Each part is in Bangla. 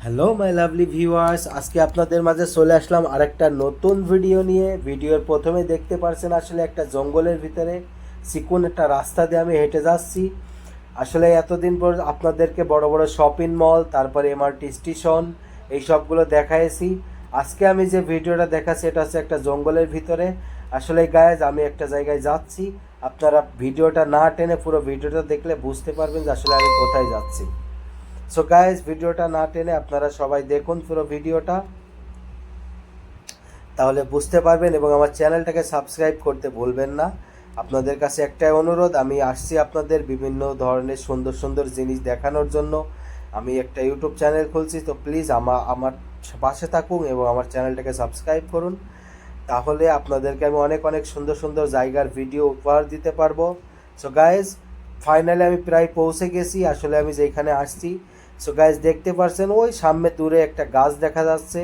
হ্যালো মাই লাভলি ভিউয়ার্স, আজকে আপনাদের মাঝে চলে আসলাম আরেকটা নতুন ভিডিও নিয়ে। ভিডিওর প্রথমে দেখতে পারছেন আসলে একটা জঙ্গলের ভিতরে চিকন একটা রাস্তা দিয়ে আমি হেঁটে যাচ্ছি। আসলে এতদিন পর আপনাদেরকে বড় বড় শপিং মল, তারপরে এমআরটি স্টেশন, এই সবগুলো দেখাইছি। আজকে আমি যে ভিডিওটা দেখাচ্ছি এটা হচ্ছে একটা জঙ্গলের ভিতরে। আসলে গায়েজ আমি একটা জায়গায় যাচ্ছি, আপনারা ভিডিওটা না টেনে পুরো ভিডিওটা দেখলে বুঝতে পারবেন যে আসলে আমি কোথায় যাচ্ছি। সো গাইজ, ভিডিওটা না টেনে আপনারা সবাই দেখুন পুরো ভিডিওটা, তাহলে বুঝতে পারবেন, এবং আমার চ্যানেলটাকে সাবস্ক্রাইব করতে ভুলবেন না। আপনাদের কাছে একটাই অনুরোধ, আমি আসছি আপনাদের বিভিন্ন ধরনের সুন্দর সুন্দর জিনিস দেখানোর জন্য। আমি একটা ইউটিউব চ্যানেল খুলছি, তো প্লিজ আমার পাশে থাকুন এবং আমার চ্যানেলটাকে সাবস্ক্রাইব করুন। তাহলে আপনাদেরকে আমি অনেক অনেক সুন্দর সুন্দর জায়গার ভিডিও উপহার দিতে পারবো। সো গাইজ, ফাইনালি আমি প্রায় পৌঁছে গেছি আসলে আমি যেখানে আসছি। সো গাইজ, দেখতে পাচ্ছেন ওই সামনে দূরে একটা গাছ দেখা যাচ্ছে,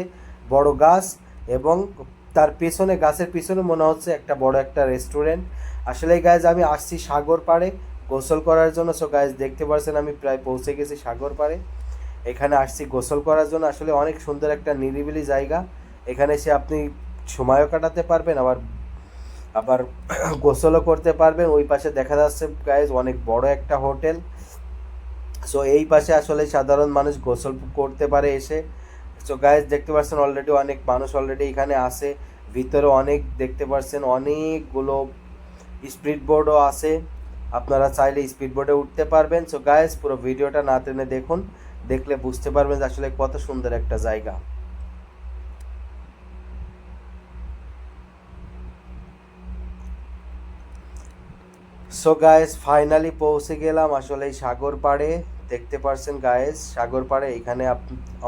বড় গাছ, এবং তার পেছনে, গাছের পিছনে মনে হচ্ছে একটা বড় একটা রেস্টুরেন্ট। আসলে গাইজ আমি আসছি সাগর পাড়ে গোসল করার জন্য। সো গাইজ, দেখতে পাচ্ছেন আমি প্রায় পৌঁছে গেছি সাগর পাড়ে। এখানে আসছি গোসল করার জন্য। আসলে অনেক সুন্দর একটা নিরিবিলি জায়গা। এখানে এসে আপনি সময়ও কাটাতে পারবেন, আবার আবার গোসলও করতে পারবেন। ওই পাশে দেখা যাচ্ছে গাইজ অনেক বড় একটা হোটেল। সো এই পাশে আসলে সাধারণ মানুষ গোসল করতে পারে এসে। সো গাইজ, দেখতে পাচ্ছেন অলরেডি অনেক মানুষ অলরেডি এখানে আসে। ভিতরে অনেক দেখতে পাচ্ছেন অনেকগুলো স্পিড বোর্ডও আছে, আপনারা চাইলে স্পিড বোর্ডে উঠতে পারবেন। সো গাইজ, পুরো ভিডিওটা না টেনে দেখুন, দেখলে বুঝতে পারবেন যে আসলে কত সুন্দর একটা জায়গা। সো গায়েস, ফাইনালি পৌঁছে গেলাম আসলে এই সাগর পাড়ে। দেখতে পারছেন গায়েস, সাগর পাড়ে এখানে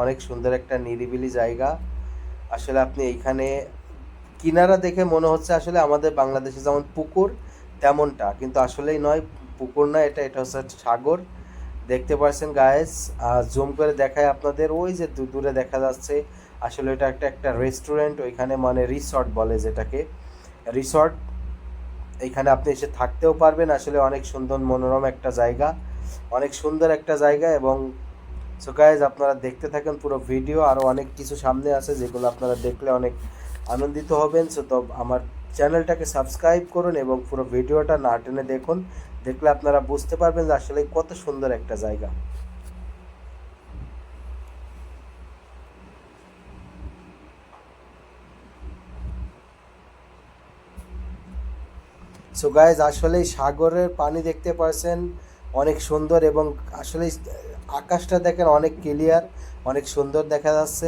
অনেক সুন্দর একটা নিরিবিলি জায়গা। আসলে আপনি এইখানে কিনারা দেখে মনে হচ্ছে আসলে আমাদের বাংলাদেশে যেমন পুকুর তেমনটা, কিন্তু আসলেই নয়, পুকুর না, এটা এটা হচ্ছে সাগর। দেখতে পাচ্ছেন গায়েস, জুম করে দেখায় আপনাদের, ওই যে দূরে দেখা যাচ্ছে আসলে এটা একটা একটা রেস্টুরেন্ট, ওইখানে মানে রিসর্ট বলে যেটাকে, রিসর্ট। এইখানে আপনি এসে থাকতেও পারবেন। আসলে অনেক সুন্দর মনোরম একটা জায়গা, অনেক সুন্দর একটা জায়গা। এবং সো গাইজ, আপনারা দেখতে থাকেন পুরো ভিডিও, আরও অনেক কিছু সামনে আছে যেগুলো আপনারা দেখলে অনেক আনন্দিত হবেন। সো তো আমার চ্যানেলটাকে সাবস্ক্রাইব করুন এবং পুরো ভিডিওটা না টেনে দেখুন, দেখলে আপনারা বুঝতে পারবেন যে আসলে কত সুন্দর একটা জায়গা। সো গাইজ, আসলে সাগরের পানি দেখতে পাচ্ছেন অনেক সুন্দর, এবং আসলে আকাশটা দেখেন অনেক ক্লিয়ার, অনেক সুন্দর দেখা যাচ্ছে।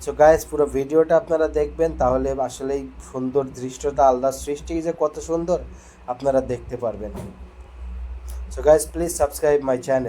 সো গাইজ, পুরো ভিডিওটা আপনারা দেখবেন, তাহলে আসলেই সুন্দর দৃশ্যটা, আলাদা সৃষ্টি যে কত সুন্দর আপনারা দেখতে পারবেন। So guys, please subscribe my channel.